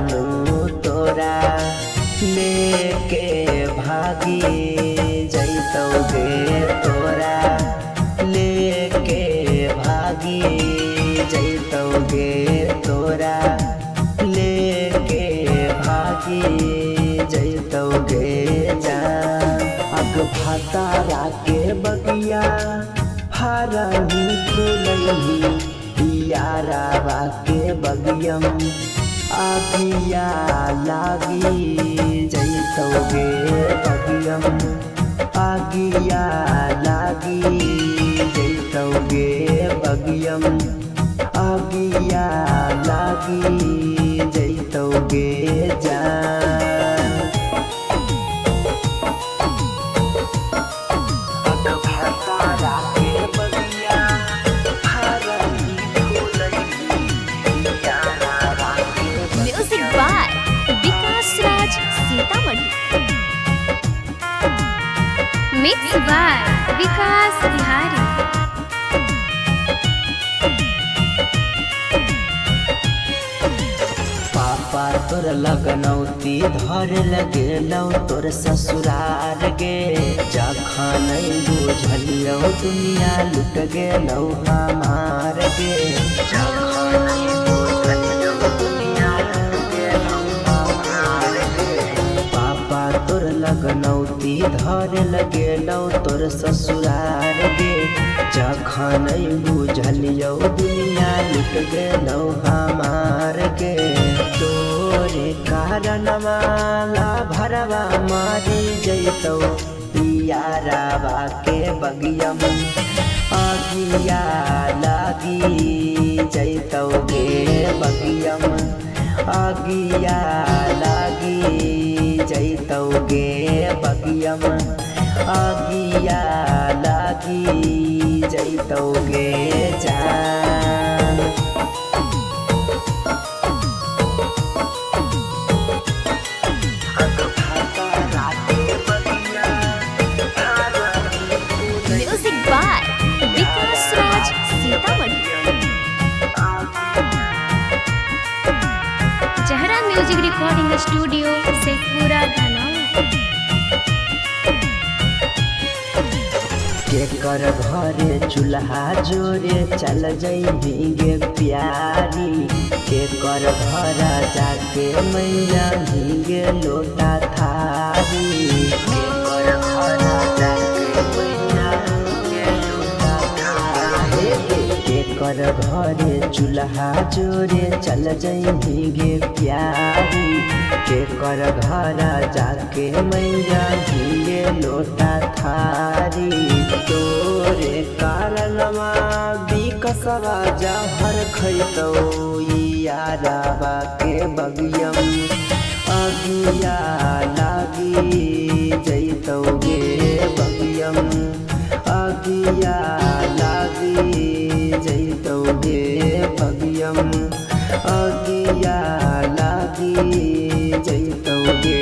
जानू तोरा लेके भागी जैतौगे तोरा लेके भागी जैतौगे तोरा लेके भागी जैतौगे जान। अग भातारा के बगिया फारही फुलही यारावा के बगियम आगिया लागी जैतौगे बगियम आगिया लागी जैतौगे बगियम आगिया लागी जैतौगे जान। अग भातारा के बगिया फारही फुलही यारावा के music by Vikas Raj Sitamarhi. Mix by Vikas Bihari. पापा तोर लगनौती धर लगेलौ तोर ससुरार गे जखन बुझलियौ दुनिया लुट गेलौ हमार गे जखन बुझलियौ दुनिया लुट गेलौ हमार गे। पापा तोर लगनौती धर लगेलौ तोर ससुरार गे जखन बुझलियौ दुनिया लुट गेलौ हमार गे। तोरे कारण माला भरवा मारी जैतौ यारावा के बगियम आगिया लागी जैतौगे बगियम आगिया लागी जैतौगे बगियम आगिया लागी जैतौगे जान। Music by Vikas Raj Sitamarhi. जहरा music recording studio Sheikhpura Dhanaura. केकर घरे चूल्हा जोरे चल जइगे प्यारी केकर घर जाके मैया भीगे लोटा थारी केकर घर जाके मैया भीगे लोटा थारी केकर घरे चूल्हा जोरे चल जइगे प्यारी केकर घर जाके मैया भीगे लोटा थारी। तोरे कारणवा बिकसवा जहर खैतौ यारावा के बगियम आगिया लागी जैतौगे बगियम आगिया लागी जैतौगे बगियम आगिया लागी जैतौगे